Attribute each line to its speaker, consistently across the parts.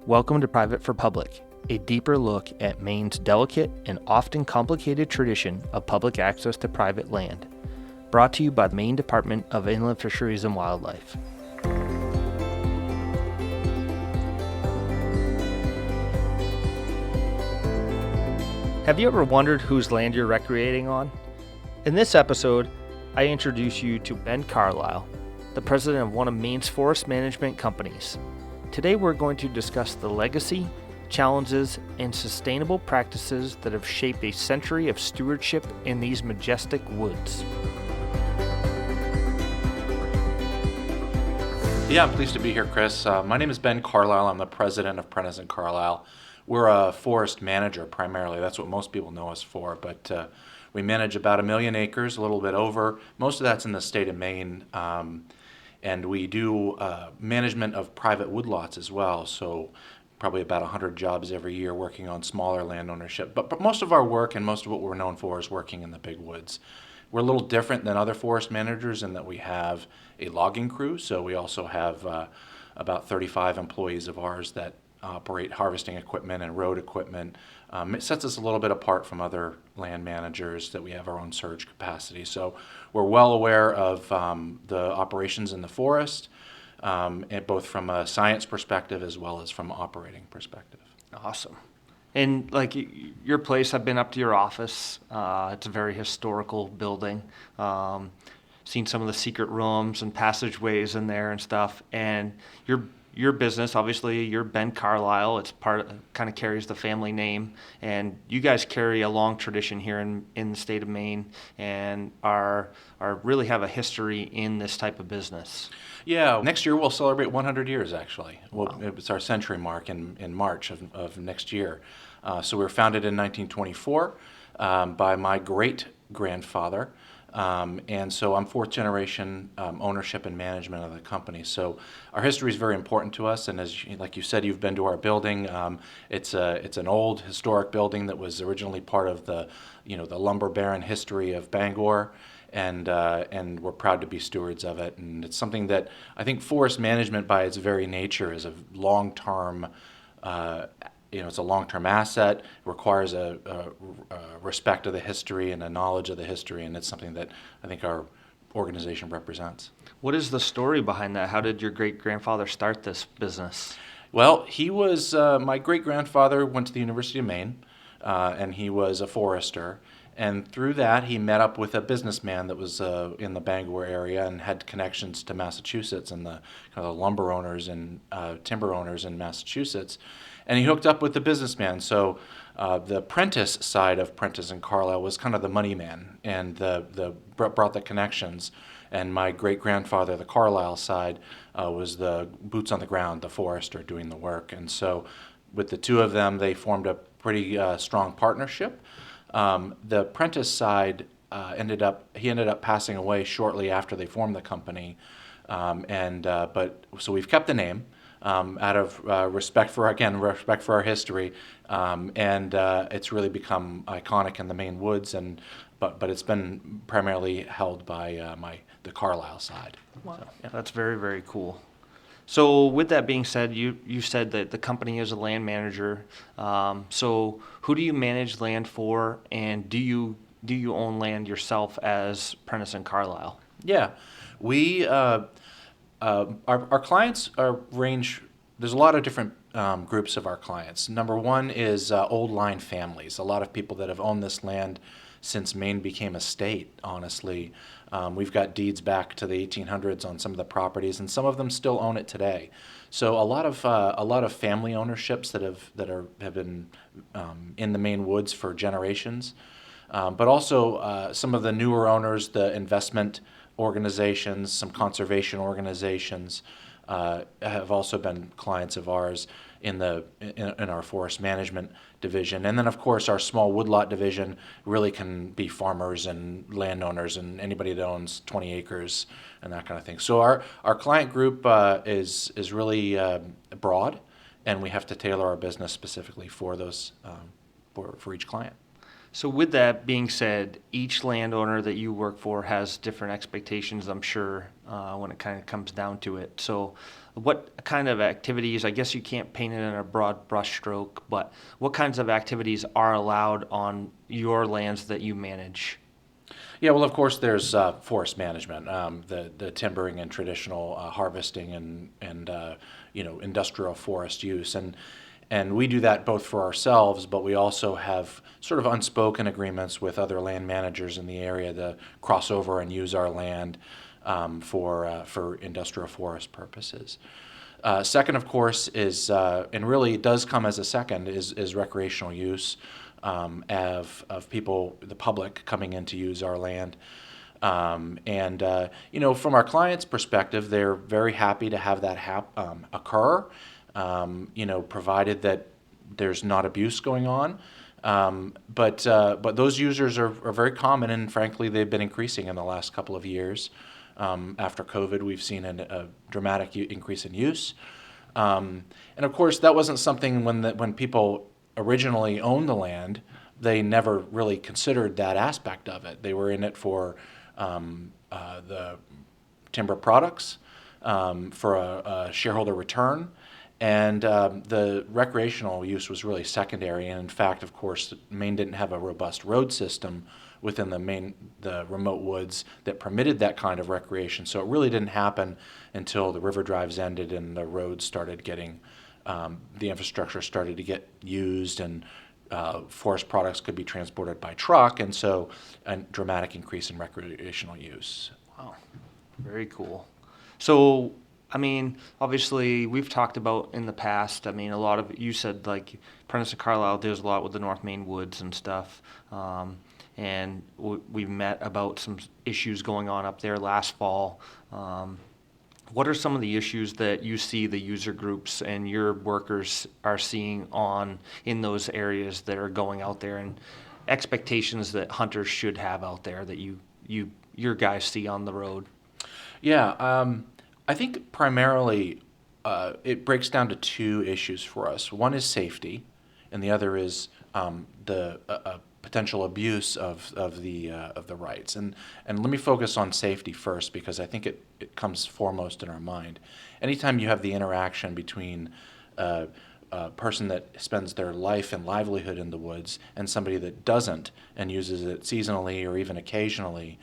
Speaker 1: Welcome to Private for Public, a deeper look at Maine's delicate and often complicated tradition of public access to private land. Brought to you by the Maine Department of Inland Fisheries and Wildlife. Have you ever wondered whose land you're recreating on? In this episode, I introduce you to Ben Carlisle, the president of one of Maine's forest management companies. Today we're going to discuss the legacy, challenges, and sustainable practices that have shaped a century of stewardship in these majestic woods.
Speaker 2: Yeah, I'm pleased to be here, Chris. My name is Ben Carlisle. I'm the president of Prentice & Carlisle. We're a forest manager primarily. That's what most people know us for, but we manage about 1 million acres, a little bit over. Most of that's in the state of Maine. And we do management of private woodlots as well, so probably about 100 jobs every year working on smaller land ownership. But most of our work and most of what we're known for is working in the big woods. We're a little different than other forest managers in that we have a logging crew, so we also have about 35 employees of ours that operate harvesting equipment and road equipment. It sets us a little bit apart from other land managers that we have our own surge capacity. So we're well aware of the operations in the forest, and both from a science perspective as well as from an operating perspective.
Speaker 1: Awesome. And like your place, I've been up to your office. It's a very historical building. Seen some of the secret rooms and passageways in there and stuff. And your business, obviously, you're Ben Carlisle. It's kind of carries the family name, and you guys carry a long tradition here in the state of Maine, and are really have a history in this type of business.
Speaker 2: Yeah, next year we'll celebrate 100 years. Actually,
Speaker 1: Wow.
Speaker 2: It's our century mark in March of next year. So we were founded in 1924 by my great grandfather. And so I'm fourth generation ownership and management of the company. So our history is very important to us. And like you said, you've been to our building. It's an old historic building that was originally part of the lumber baron history of Bangor. And we're proud to be stewards of it. And it's something that I think forest management by its very nature is a long-term it's a long-term asset, requires a respect of the history and a knowledge of the history, and it's something that I think our organization represents.
Speaker 1: What is the story behind that? How did your great-grandfather start this business?
Speaker 2: Well, he was, my great-grandfather went to the University of Maine, and he was a forester. And through that, he met up with a businessman that was in the Bangor area and had connections to Massachusetts and the kind of lumber owners and timber owners in Massachusetts. And he hooked up with the businessman. So the Prentice side of Prentice and Carlisle was kind of the money man and brought the connections. And my great-grandfather, the Carlisle side, was the boots on the ground, the forester doing the work. And so with the two of them, they formed a pretty strong partnership. The Prentice side ended up passing away shortly after they formed the company, but so we've kept the name out of respect for our history, and it's really become iconic in the Maine woods, but it's been primarily held by the Carlisle side.
Speaker 1: Wow. So, yeah, that's very, very cool. So with that being said, you said that the company is a land manager. So who do you manage land for, and do you own land yourself as Prentice and Carlisle?
Speaker 2: Yeah, we our clients range. There's a lot of different groups of our clients. Number one is old line families. A lot of people that have owned this land since Maine became a state, honestly. We've got deeds back to the 1800s on some of the properties, and some of them still own it today. So a lot of family ownerships that have been in the Maine woods for generations, but also some of the newer owners, the investment organizations, some conservation organizations have also been clients of ours in our forest management division. And then of course our small woodlot division really can be farmers and landowners and anybody that owns 20 acres and that kind of thing. So our client group is really broad, and we have to tailor our business specifically for those for each client.
Speaker 1: So with that being said, each landowner that you work for has different expectations, I'm sure, when it kind of comes down to it. So what kind of activities, I guess you can't paint it in a broad brush stroke, but what kinds of activities are allowed on your lands that you manage?
Speaker 2: Yeah, well, of course, there's forest management, the timbering and traditional harvesting and industrial forest use, and we do that both for ourselves, but we also have sort of unspoken agreements with other land managers in the area to cross over and use our land for industrial forest purposes. Second, of course, is and really it does come as a second is recreational use of people, the public, coming in to use our land. From our clients' perspective, they're very happy to have that occur, provided that there's not abuse going on. But those users are very common, and frankly, they've been increasing in the last couple of years. After COVID, we've seen a dramatic increase in use. And of course, that wasn't something when people originally owned the land, they never really considered that aspect of it. They were in it for the timber products, for a shareholder return, and the recreational use was really secondary. And in fact, of course, Maine didn't have a robust road system within the remote woods that permitted that kind of recreation. So it really didn't happen until the river drives ended and the roads started getting, the infrastructure started to get used, and forest products could be transported by truck, and so a dramatic increase in recreational use.
Speaker 1: Wow, very cool. So, I mean, obviously, we've talked about in the past. I mean, a lot of you said like Prentice and Carlisle deals a lot with the North Maine woods and stuff. And we've met about some issues going on up there last fall. What are some of the issues that you see the user groups and your workers are seeing in those areas that are going out there, and expectations that hunters should have out there that your guys see on the road?
Speaker 2: Yeah, I think primarily it breaks down to two issues for us. One is safety, and the other is the potential abuse of the rights. And let me focus on safety first, because I think it comes foremost in our mind. Anytime you have the interaction between a person that spends their life and livelihood in the woods and somebody that doesn't and uses it seasonally or even occasionally,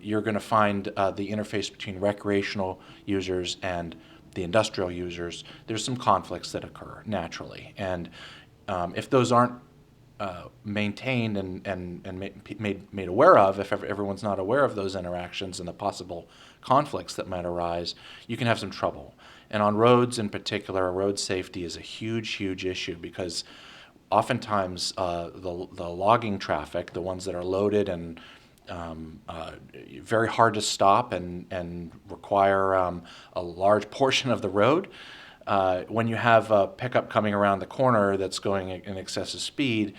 Speaker 2: you're going to find the interface between recreational users and the industrial users. There's some conflicts that occur naturally, and if those aren't maintained and made aware of, if everyone's not aware of those interactions and the possible conflicts that might arise, you can have some trouble. And on roads in particular, road safety is a huge issue, because oftentimes the logging traffic, the ones that are loaded and very hard to stop and require a large portion of the road, when you have a pickup coming around the corner that's going in excessive speed,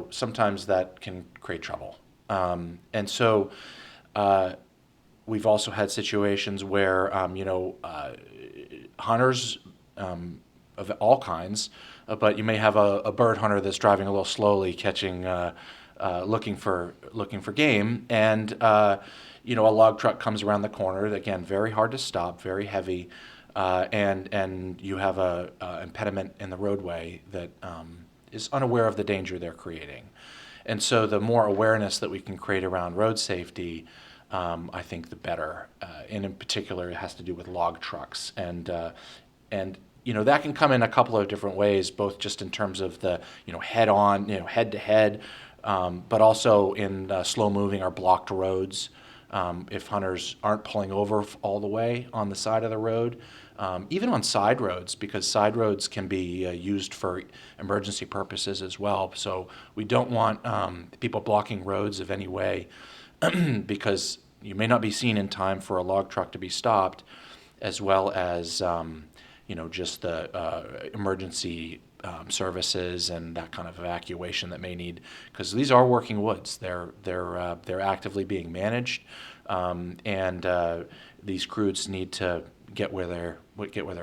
Speaker 2: sometimes that can create trouble. And so we've also had situations where, hunters of all kinds, but you may have a bird hunter that's driving a little slowly, looking for game, and a log truck comes around the corner. Again, very hard to stop, very heavy. And you have a impediment in the roadway that is unaware of the danger they're creating. And so the more awareness that we can create around road safety, I think the better. And in particular, it has to do with log trucks. And that can come in a couple of different ways, both just in terms of the head-on, head-to-head, but also in slow-moving or blocked roads. If hunters aren't pulling over all the way on the side of the road, even on side roads, because side roads can be used for emergency purposes as well. So we don't want people blocking roads of any way, because you may not be seen in time for a log truck to be stopped, as well as just the emergency services and that kind of evacuation that may need, because these are working woods. They're actively being managed, and these crews need to get where they're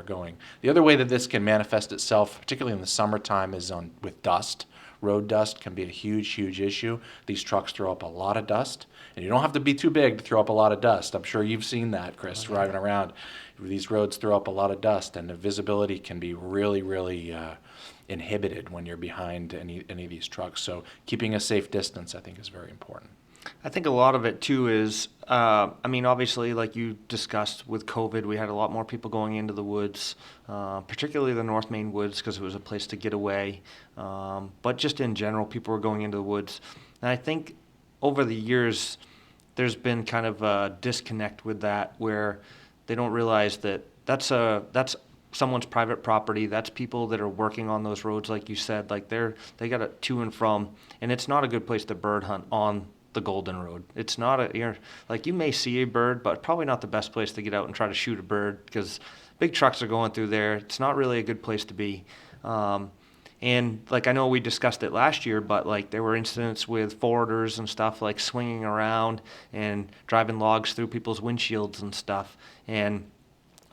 Speaker 2: going. The other way that this can manifest itself, particularly in the summertime, is with dust road dust can be a huge issue. These trucks throw up a lot of dust, and you don't have to be too big to throw up a lot of dust. I'm sure you've seen that, Chris, driving around. These roads throw up a lot of dust, and the visibility can be really inhibited when you're behind any of these trucks. So keeping a safe distance, I think, is very important.
Speaker 1: I think a lot of it too is, I mean, obviously, like you discussed with COVID, we had a lot more people going into the woods, particularly the North Main woods, because it was a place to get away. But just in general, people were going into the woods. And I think over the years, there's been kind of a disconnect with that where they don't realize that that's someone's private property. That's people that are working on those roads, like you said. Like they got it to and from, and it's not a good place to bird hunt on the Golden Road. It's not like you may see a bird, but probably not the best place to get out and try to shoot a bird because big trucks are going through there. It's not really a good place to be. And like I know we discussed it last year, but like there were incidents with forwarders and stuff like swinging around and driving logs through people's windshields and stuff. And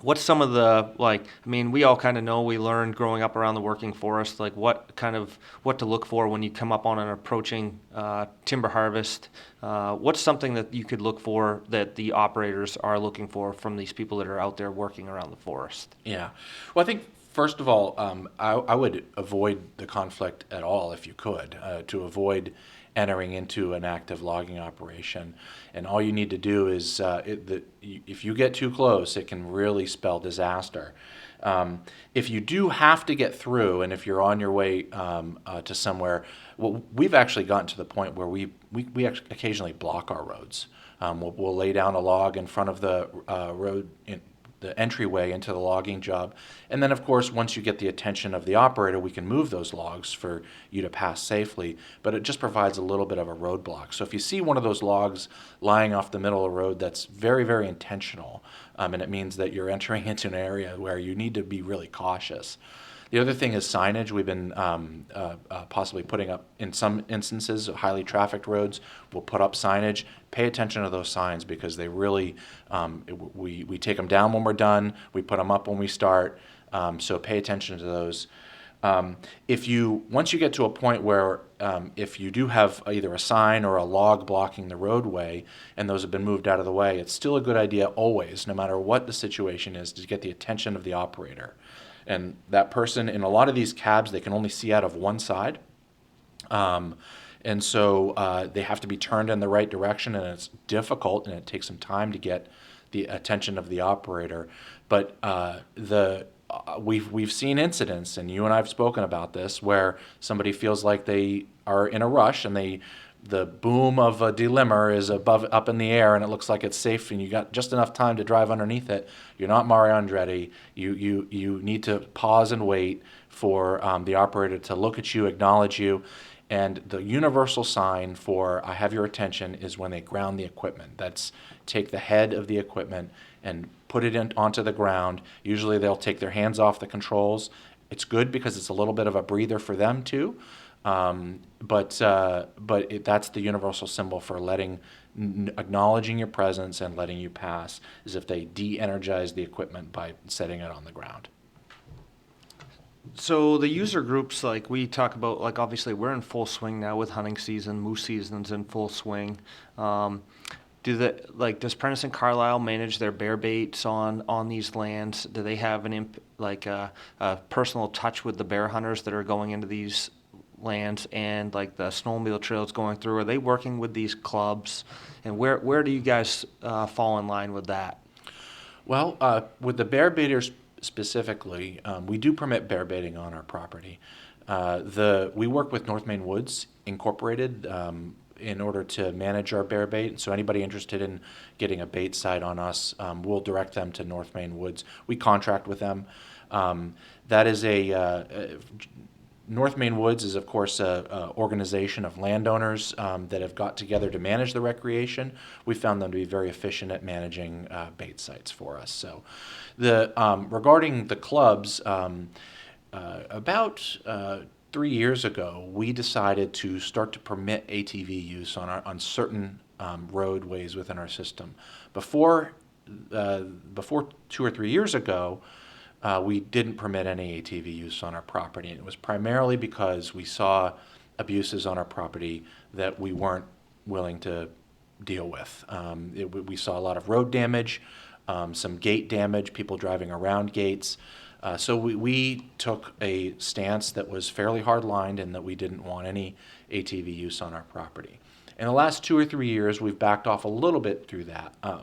Speaker 1: what's some of the, like, I mean, we all kind of know, we learned growing up around the working forest, like what to look for when you come up on an approaching timber harvest. What's something that you could look for that the operators are looking for from these people that are out there working around the forest?
Speaker 2: Yeah. Well, I think first of all, I would avoid the conflict at all if you could, to avoid entering into an active logging operation. And all you need to do is, if you get too close, it can really spell disaster. If you do have to get through, and if you're on your way to somewhere, well, we've actually gotten to the point where we occasionally block our roads. We'll lay down a log in front of the road, the entryway into the logging job. And then, of course, once you get the attention of the operator, we can move those logs for you to pass safely. But it just provides a little bit of a roadblock. So if you see one of those logs lying off the middle of the road, that's very intentional. And it means that you're entering into an area where you need to be really cautious. The other thing is signage. We've been possibly putting up, in some instances, highly trafficked roads, we'll put up signage. Pay attention to those signs because they really, we take them down when we're done, we put them up when we start, so pay attention to those. Once you get to a point where if you do have either a sign or a log blocking the roadway and those have been moved out of the way, it's still a good idea always, no matter what the situation is, to get the attention of the operator. And that person, in a lot of these cabs, they can only see out of one side. And so they have to be turned in the right direction, and it's difficult, and it takes some time to get the attention of the operator. But we've seen incidents, and you and I have spoken about this, where somebody feels like they are in a rush, and the boom of a delimber is up in the air, and it looks like it's safe, and you got just enough time to drive underneath it. You're not Mario Andretti. You need to pause and wait for the operator to look at you, acknowledge you. And the universal sign for "I have your attention" is when they ground the equipment. That's take the head of the equipment and put it onto the ground. Usually they'll take their hands off the controls. It's good because it's a little bit of a breather for them too. But that's the universal symbol for acknowledging your presence and letting you pass, is if they de-energize the equipment by setting it on the ground.
Speaker 1: So the user groups, like we talk about, like obviously we're in full swing now with hunting season, moose season's in full swing. Does Prentice and Carlisle manage their bear baits on these lands? Do they have a personal touch with the bear hunters that are going into these lands, and like the snowmobile trails going through? Are they working with these clubs, and where do you guys fall in line with that?
Speaker 2: Well, with the bear baiters specifically, we do permit bear baiting on our property. We work with North Main Woods Incorporated in order to manage our bear bait. So anybody interested in getting a bait site on us, we'll direct them to North Main Woods. We contract with them. That is North Main Woods is, of course, an organization of landowners that have got together to manage the recreation. We found them to be very efficient at managing bait sites for us. So, regarding the clubs, about 3 years ago, we decided to start to permit ATV use on certain roadways within our system. Before 2 or 3 years ago, we didn't permit any ATV use on our property, and it was primarily because we saw abuses on our property that we weren't willing to deal with. We saw a lot of road damage, some gate damage, people driving around gates. So we took a stance that was fairly hard-lined and that we didn't want any ATV use on our property. In the last 2 or 3 years, we've backed off a little bit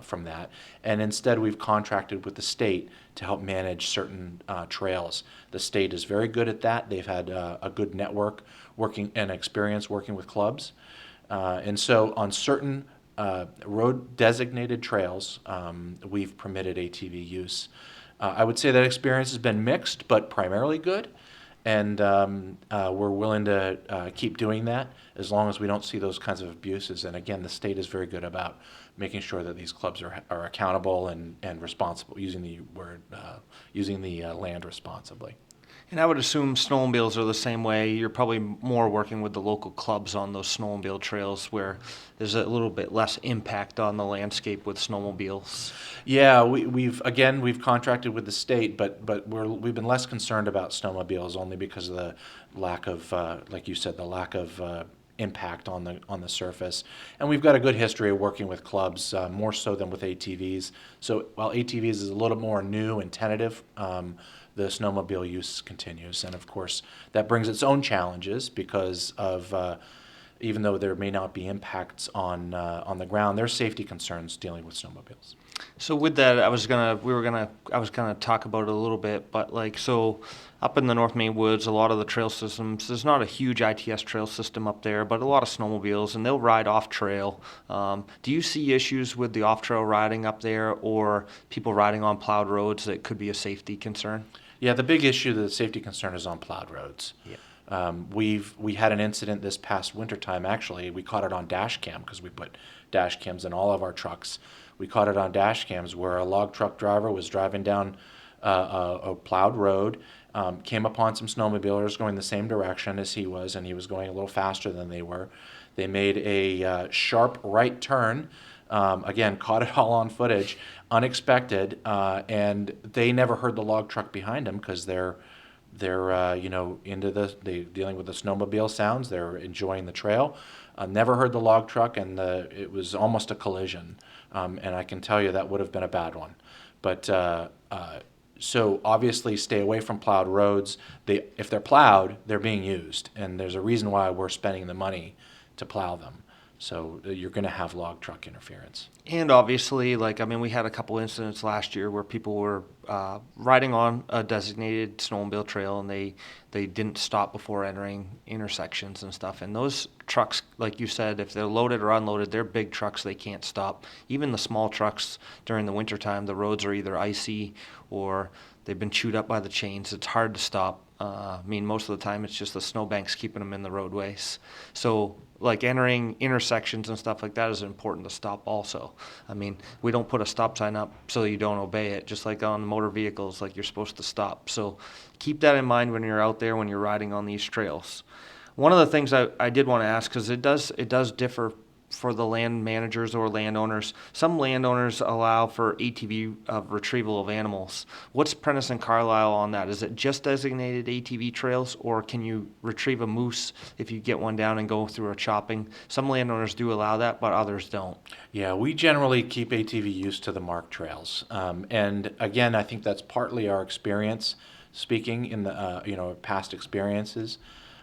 Speaker 2: from that, and instead we've contracted with the state to help manage certain trails. The state is very good at that. They've had a good network working and experience working with clubs. And so on certain road designated trails, we've permitted ATV use. I would say that experience has been mixed, but primarily good. And we're willing to keep doing that as long as we don't see those kinds of abuses. And again, the state is very good about making sure that these clubs are accountable and responsible, using the land responsibly.
Speaker 1: And I would assume snowmobiles are the same way. You're probably more working with the local clubs on those snowmobile trails where there's a little bit less impact on the landscape with snowmobiles.
Speaker 2: Yeah, we've contracted with the state, but we've been less concerned about snowmobiles only because of the lack of, like you said, the lack of impact on the surface. And we've got a good history of working with clubs, more so than with ATVs. So while ATVs is a little more new and tentative, the snowmobile use continues. And of course, that brings its own challenges because of even though there may not be impacts on the ground, there's safety concerns dealing with snowmobiles.
Speaker 1: So with that, I was gonna talk about it a little bit, but so up in the North Main woods, a lot of the trail systems, there's not a huge ITS trail system up there, but a lot of snowmobiles, and they'll ride off trail. Do you see issues with the off trail riding up there, or people riding on plowed roads that could be a safety concern?
Speaker 2: Yeah, the big issue, the safety concern, is on plowed roads.
Speaker 1: Yeah.
Speaker 2: We had an incident this past wintertime. Actually, we caught it on dash cam because we put dash cams in all of our trucks. We caught it on dash cams where a log truck driver was driving down a plowed road, came upon some snowmobilers going the same direction as he was, and he was going a little faster than they were. They made a sharp right turn. Again, caught it all on footage, unexpected, and they never heard the log truck behind them because they're they dealing with the snowmobile sounds. They're enjoying the trail. Never heard the log truck, and it was almost a collision. And I can tell you that would have been a bad one. But so obviously, stay away from plowed roads. If they're plowed, they're being used, and there's a reason why we're spending the money to plow them. So you're going to have log truck interference.
Speaker 1: And obviously, we had a couple incidents last year where people were riding on a designated snowmobile trail and they didn't stop before entering intersections and stuff. And those trucks, like you said, if they're loaded or unloaded, they're big trucks, they can't stop. Even the small trucks during the wintertime, the roads are either icy or they've been chewed up by the chains. It's hard to stop. Most of the time it's just the snowbanks keeping them in the roadways. So entering intersections and stuff like that is important to stop also. We don't put a stop sign up so you don't obey it, just like on motor vehicles, you're supposed to stop. So keep that in mind when you're out there, when you're riding on these trails. One of the things I did want to ask, because it does differ for the land managers or landowners. Some landowners allow for ATV retrieval of animals. What's Prentice and Carlisle on that? Is it just designated ATV trails, or can you retrieve a moose if you get one down and go through a chopping? Some landowners do allow that, but others don't.
Speaker 2: Yeah, we generally keep ATV use to the marked trails. And again, I think that's partly our experience, speaking in the past experiences.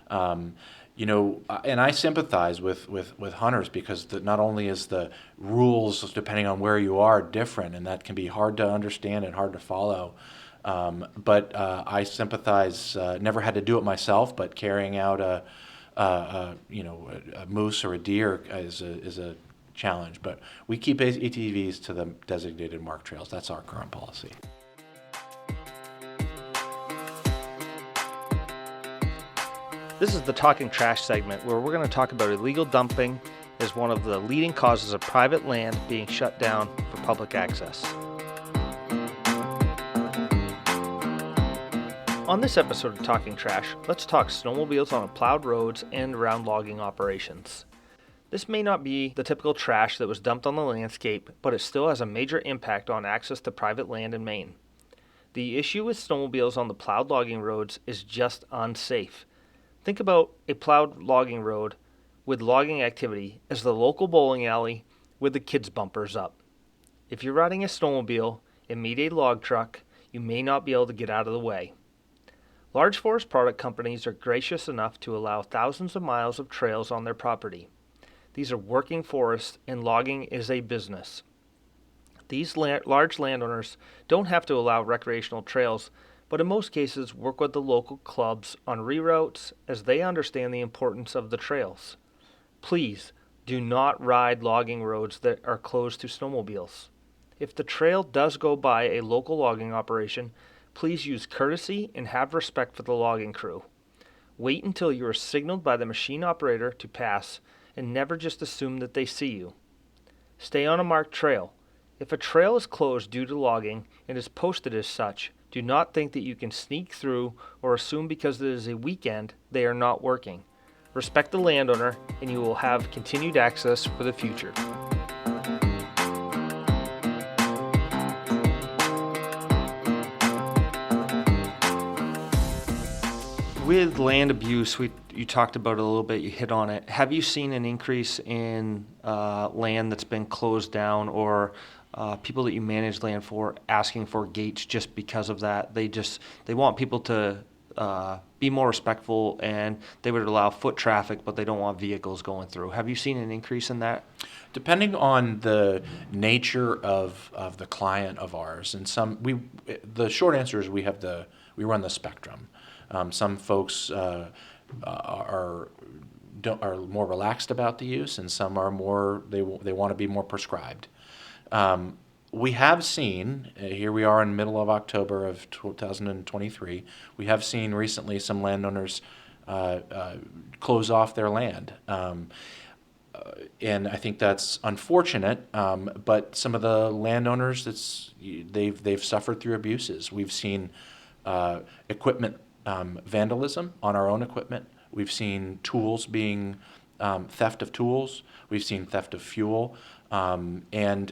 Speaker 2: And I sympathize with hunters because not only is the rules, depending on where you are, different, and that can be hard to understand and hard to follow. But I sympathize. Never had to do it myself, but carrying out a moose or a deer is a challenge. But we keep ATVs to the designated marked trails. That's our current policy.
Speaker 1: This is the Talking Trash segment where we're going to talk about illegal dumping as one of the leading causes of private land being shut down for public access. On this episode of Talking Trash, let's talk snowmobiles on plowed roads and around logging operations. This may not be the typical trash that was dumped on the landscape, but it still has a major impact on access to private land in Maine. The issue with snowmobiles on the plowed logging roads is just unsafe. Think about a plowed logging road with logging activity as the local bowling alley with the kids' bumpers up. If you're riding a snowmobile and meet a log truck, you may not be able to get out of the way. Large forest product companies are gracious enough to allow thousands of miles of trails on their property. These are working forests, and logging is a business. These large landowners don't have to allow recreational trails, but in most cases work with the local clubs on reroutes as they understand the importance of the trails. Please do not ride logging roads that are closed to snowmobiles. If the trail does go by a local logging operation, please use courtesy and have respect for the logging crew. Wait until you are signaled by the machine operator to pass and never just assume that they see you. Stay on a marked trail. If a trail is closed due to logging and is posted as such, do not think that you can sneak through or assume because it is a weekend they are not working. Respect the landowner and you will have continued access for the future. With land abuse, you talked about it a little bit, you hit on it. Have you seen an increase in land that's been closed down, or people that you manage land for asking for gates just because of that? They want people to be more respectful, and they would allow foot traffic, but they don't want vehicles going through. Have you seen an increase in that?
Speaker 2: Depending on the nature of the client of ours, and the short answer is we run the spectrum. Some folks are more relaxed about the use, and some are more they want to be more prescribed. We have seen, here we are in the middle of October of 2023, we have seen recently some landowners close off their land. And I think that's unfortunate, but some of the landowners, they've suffered through abuses. We've seen equipment vandalism on our own equipment. We've seen tools being theft of tools. We've seen theft of fuel. And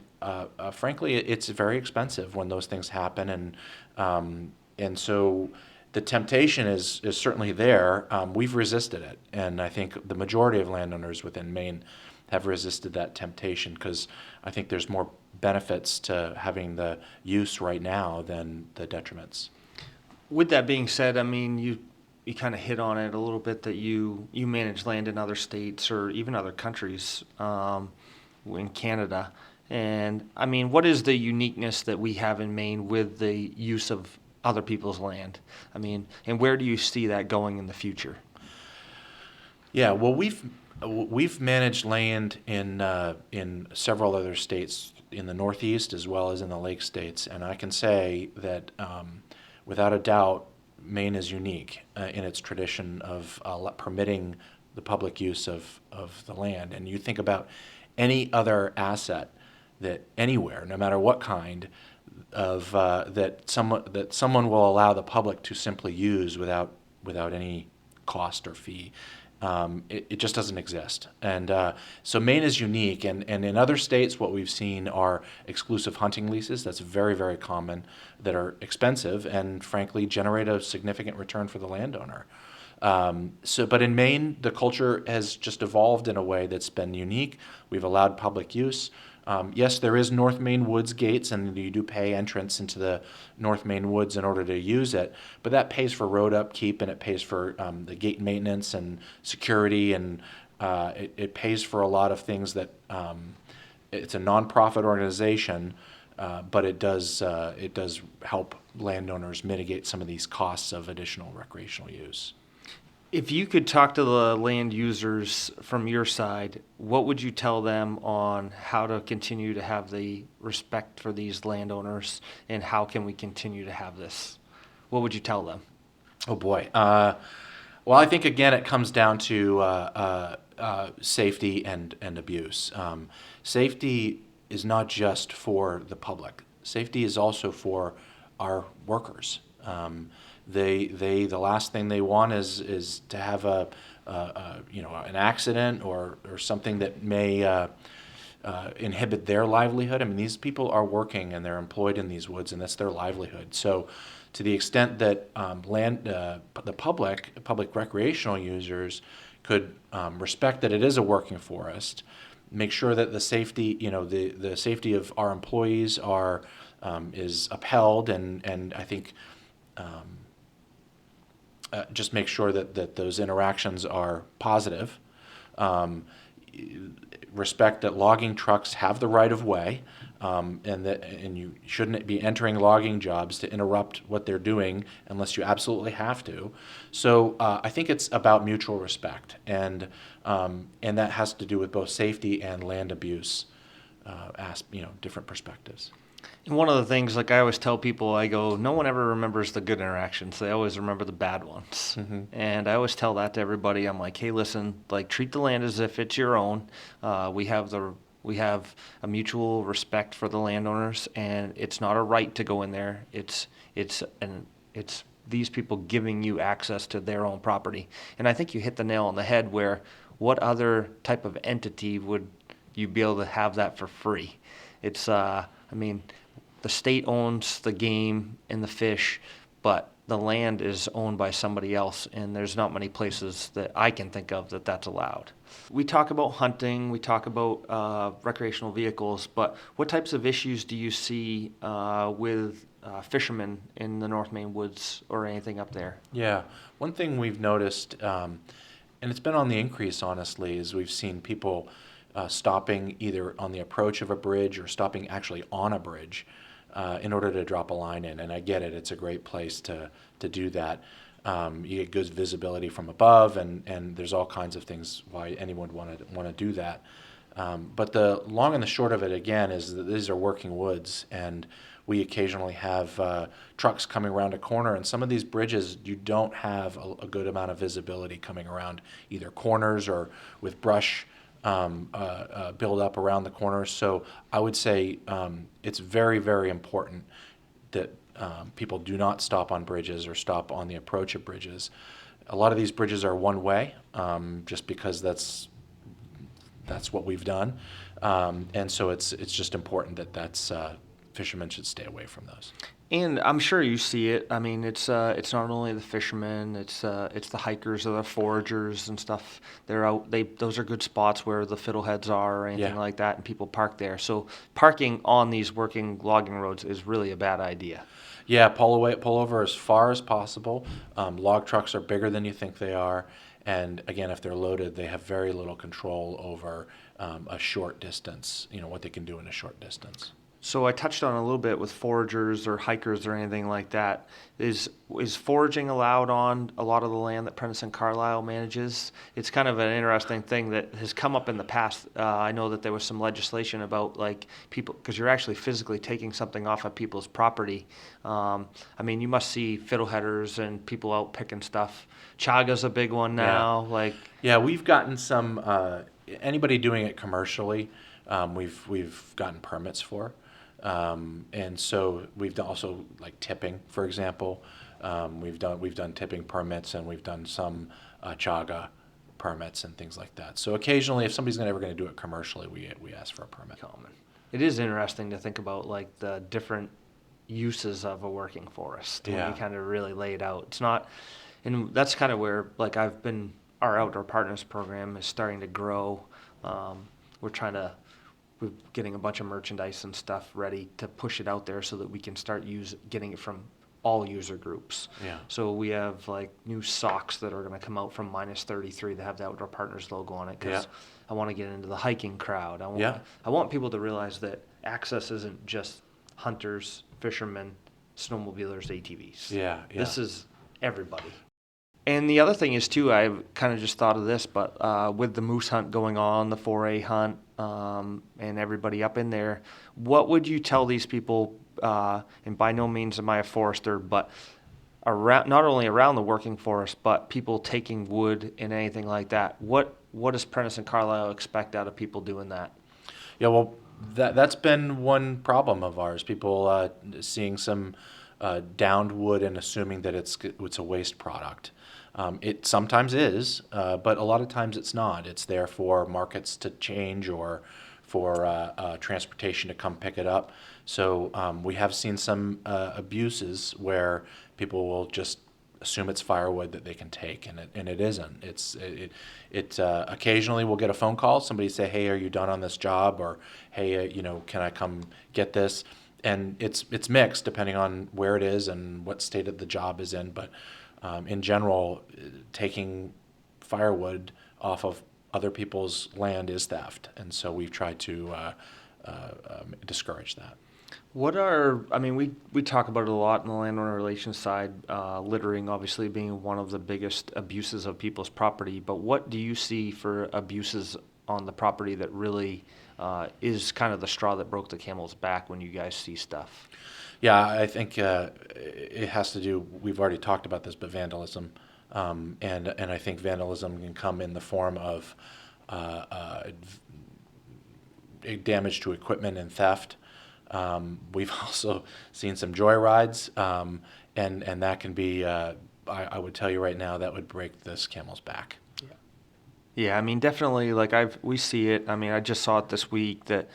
Speaker 2: frankly, it's very expensive when those things happen. And so the temptation is certainly there. We've resisted it. And I think the majority of landowners within Maine have resisted that temptation because I think there's more benefits to having the use right now than the detriments.
Speaker 1: With that being said, I mean, you kind of hit on it a little bit that you manage land in other states or even other countries, in Canada. And I mean, what is the uniqueness that we have in Maine with the use of other people's land? I mean, and where do you see that going in the future?
Speaker 2: Yeah, well, we've managed land in several other states in the Northeast as well as in the Lake states, and I can say that without a doubt, Maine is unique in its tradition of permitting the public use of the land. And you think about any other asset that anywhere, no matter what kind of that someone will allow the public to simply use without any cost or fee. It just doesn't exist. And so Maine is unique. And in other states, what we've seen are exclusive hunting leases. That's very, very common, that are expensive and frankly generate a significant return for the landowner. But in Maine, the culture has just evolved in a way that's been unique. We've allowed public use. Yes, there is North Maine Woods gates, and you do pay entrance into the North Maine Woods in order to use it, but that pays for road upkeep, and it pays for the gate maintenance and security, and it pays for a lot of things that it's a nonprofit organization, but it does help landowners mitigate some of these costs of additional recreational use.
Speaker 1: If you could talk to the land users from your side, what would you tell them on how to continue to have the respect for these landowners, and how can we continue to have this? What would you tell them?
Speaker 2: Oh boy. Well, I think again it comes down to safety and abuse. Safety is not just for the public. Safety is also for our workers. The last thing they want is to have an accident or something that may inhibit their livelihood. I mean, these people are working and they're employed in these woods, and that's their livelihood. So to the extent that the public recreational users could respect that it is a working forest, make sure that the safety, the safety of our employees is upheld, and I think just make sure that those interactions are positive. Um, Respect that logging trucks have the right of way, and you shouldn't be entering logging jobs to interrupt what they're doing unless you absolutely have to. So I think it's about mutual respect, and that has to do with both safety and land abuse, different perspectives.
Speaker 1: And one of the things, like I always tell people, I go, no one ever remembers the good interactions. They always remember the bad ones.
Speaker 2: Mm-hmm.
Speaker 1: And I always tell that to everybody. I'm like, hey, listen, like treat the land as if it's your own. We have a mutual respect for the landowners, and it's not a right to go in there. It's these people giving you access to their own property. And I think you hit the nail on the head. Where what other type of entity would you be able to have that for free? I mean, the state owns the game and the fish, but the land is owned by somebody else, and there's not many places that I can think of that that's allowed. We talk about hunting, we talk about recreational vehicles, but what types of issues do you see with fishermen in the North Main woods or anything up there?
Speaker 2: Yeah, one thing we've noticed, and it's been on the increase, honestly, is we've seen people stopping either on the approach of a bridge or stopping actually on a bridge in order to drop a line in. And I get it; it's a great place to do that. You get good visibility from above, and there's all kinds of things why anyone would want to do that. But the long and the short of it, again, is that these are working woods, and we occasionally have trucks coming around a corner, and some of these bridges, you don't have a good amount of visibility coming around either corners or with brush build up around the corners. So I would say it's very, very important that people do not stop on bridges or stop on the approach of bridges. A lot of these bridges are one way, just because that's what we've done, and so it's just important that fishermen should stay away from those.
Speaker 1: And I'm sure you see it. I mean, it's not only the fishermen, it's the hikers or the foragers and stuff. They're out. Those are good spots where the fiddleheads are or anything
Speaker 2: Yeah.
Speaker 1: like that, and people park there. So parking on these working logging roads is really a bad idea.
Speaker 2: Yeah, pull over as far as possible. Log trucks are bigger than you think they are, and again, if they're loaded, they have very little control over a short distance. What they can do in a short distance.
Speaker 1: So I touched on a little bit with foragers or hikers or anything like that. Is foraging allowed on a lot of the land that Prentice and Carlisle manages? It's kind of an interesting thing that has come up in the past. I know that there was some legislation about like people, because you're actually physically taking something off of people's property. I mean, you must see fiddleheaders and people out picking stuff. Chaga's a big one now.
Speaker 2: Yeah, we've gotten some anybody doing it commercially. We've gotten permits for. And so we've done also like tipping, for example. We've done tipping permits, and we've done some chaga permits and things like that. So occasionally, if somebody's ever going to do it commercially, we ask for a permit.
Speaker 1: Common. It is interesting to think about like the different uses of a working forest when
Speaker 2: Yeah.
Speaker 1: you kind of really lay it out. It's not, and that's kind of where like our outdoor partners program is starting to grow. We're getting a bunch of merchandise and stuff ready to push it out there so that we can start getting it from all user groups.
Speaker 2: Yeah.
Speaker 1: So we have like new socks that are going to come out from -33 that have the Outdoor Partners logo on it, because I want to get into the hiking crowd. I want people to realize that access isn't just hunters, fishermen, snowmobilers, ATVs.
Speaker 2: Yeah.
Speaker 1: This is everybody. And the other thing is too, I kind of just thought of this, but with the moose hunt going on, the 4A hunt, and everybody up in there, what would you tell these people? And by no means am I a forester, but not only around the working forest, but people taking wood and anything like that. What does Prentice and Carlisle expect out of people doing that?
Speaker 2: Yeah, well, that's been one problem of ours. People seeing some downed wood and assuming that it's a waste product. It sometimes is, but a lot of times it's not. It's there for markets to change or for transportation to come pick it up. So we have seen some abuses where people will just assume it's firewood that they can take, and it isn't. It occasionally we'll get a phone call, somebody say, "Hey, are you done on this job?" Or, "Hey, can I come get this?" And it's mixed depending on where it is and what state of the job is in. But in general, taking firewood off of other people's land is theft, and so we've tried to discourage that.
Speaker 1: We talk about it a lot in the landowner relations side, littering obviously being one of the biggest abuses of people's property, but what do you see for abuses on the property that really is kind of the straw that broke the camel's back when you guys see stuff?
Speaker 2: Yeah, I think it has to do. We've already talked about this, but vandalism, and I think vandalism can come in the form of damage to equipment and theft. We've also seen some joyrides, and that can be. I would tell you right now that would break this camel's back.
Speaker 1: Yeah, I mean, definitely. Like we see it. I mean, I just saw it this week that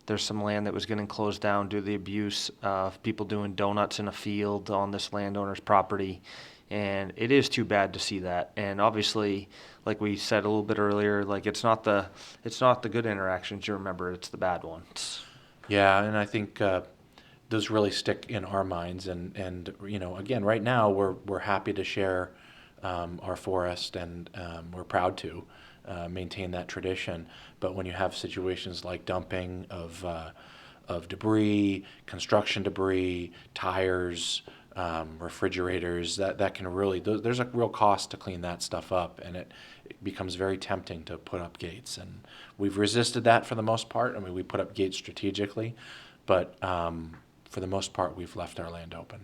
Speaker 1: there's some land that was getting closed down due to the abuse of people doing donuts in a field on this landowner's property, and it is too bad to see that. And obviously, like we said a little bit earlier, like it's not the good interactions you remember; it's the bad ones.
Speaker 2: Yeah, and I think those really stick in our minds. And again, right now we're happy to share our forest, and we're proud to maintain that tradition. But when you have situations like dumping of debris, construction debris, tires, refrigerators, that can really, there's a real cost to clean that stuff up, and it becomes very tempting to put up gates. And we've resisted that for the most part. I mean, we put up gates strategically, but for the most part, we've left our land open.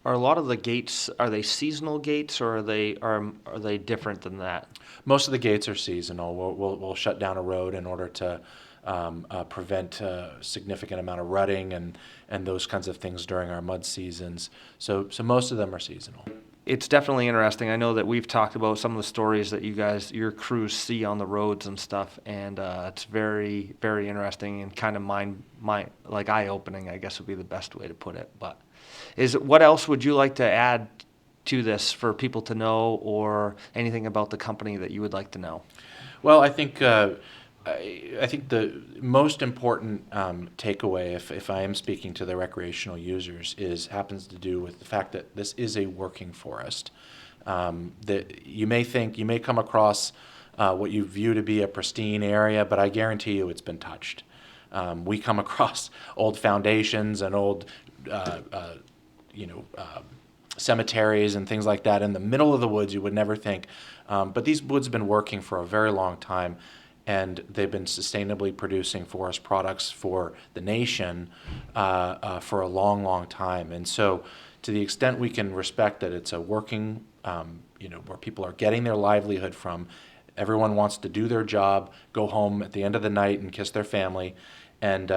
Speaker 1: Are a lot of the gates, are they seasonal gates, or are they different than that?
Speaker 2: Most of the gates are seasonal. We'll shut down a road in order to prevent a significant amount of rutting and those kinds of things during our mud seasons. So most of them are seasonal.
Speaker 1: It's definitely interesting. I know that we've talked about some of the stories that your crews see on the roads and stuff, and it's very, very interesting and kind of like eye-opening, I guess would be the best way to put it. But what else would you like to add to this for people to know, or anything about the company that you would like to know?
Speaker 2: Well, I think the most important takeaway, if I am speaking to the recreational users, happens to do with the fact that this is a working forest. That you may come across what you view to be a pristine area, but I guarantee you it's been touched. We come across old foundations and old cemeteries and things like that in the middle of the woods. You would never think, but these woods have been working for a very long time, and they've been sustainably producing forest products for the nation for a long, long time. And so, to the extent we can respect that it's a working, where people are getting their livelihood from, everyone wants to do their job, go home at the end of the night and kiss their family, and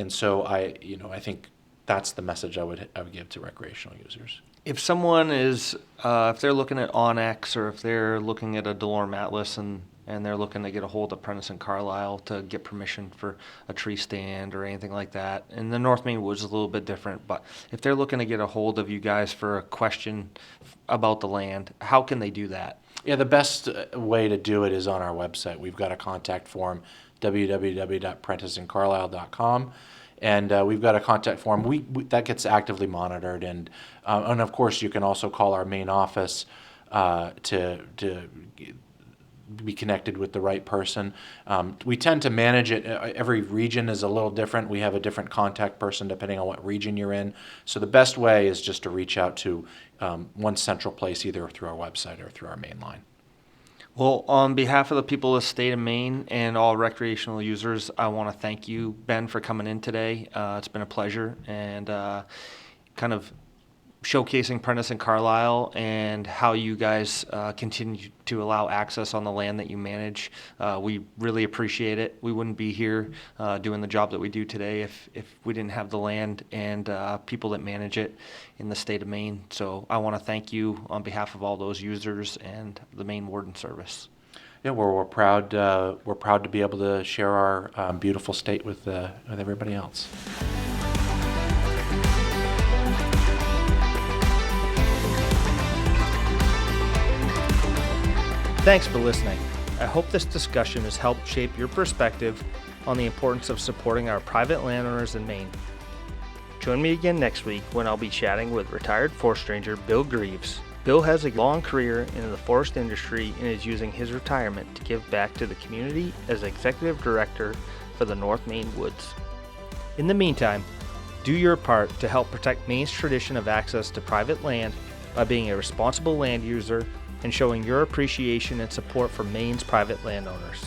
Speaker 2: so I think that's the message I would give to recreational users.
Speaker 1: If someone is, if they're looking at Onyx, or if they're looking at a Delorme Atlas, and they're looking to get a hold of Prentice and Carlisle to get permission for a tree stand or anything like that, and the North Main Woods is a little bit different, but if they're looking to get a hold of you guys for a question about the land, how can they do that?
Speaker 2: Yeah, the best way to do it is on our website. We've got a contact form, www.prenticeandcarlisle.com. And we've got a contact form that gets actively monitored, and of course you can also call our main office to be connected with the right person. We tend to manage it. Every region is a little different. We have a different contact person depending on what region you're in. So the best way is just to reach out to one central place, either through our website or through our main line.
Speaker 1: Well, on behalf of the people of the state of Maine and all recreational users, I want to thank you, Ben, for coming in today. It's been a pleasure, and kind of showcasing Prentice and Carlisle and how you guys continue to allow access on the land that you manage. We really appreciate it. We wouldn't be here doing the job that we do today if we didn't have the land and people that manage it in the state of Maine. So I want to thank you on behalf of all those users and the Maine Warden Service.
Speaker 2: Yeah, we're proud. We're proud to be able to share our beautiful state with everybody else.
Speaker 1: Thanks for listening. I hope this discussion has helped shape your perspective on the importance of supporting our private landowners in Maine. Join me again next week when I'll be chatting with retired forest ranger Bill Greaves. Bill has a long career in the forest industry and is using his retirement to give back to the community as executive director for the North Maine Woods. In the meantime, do your part to help protect Maine's tradition of access to private land by being a responsible land user and showing your appreciation and support for Maine's private landowners.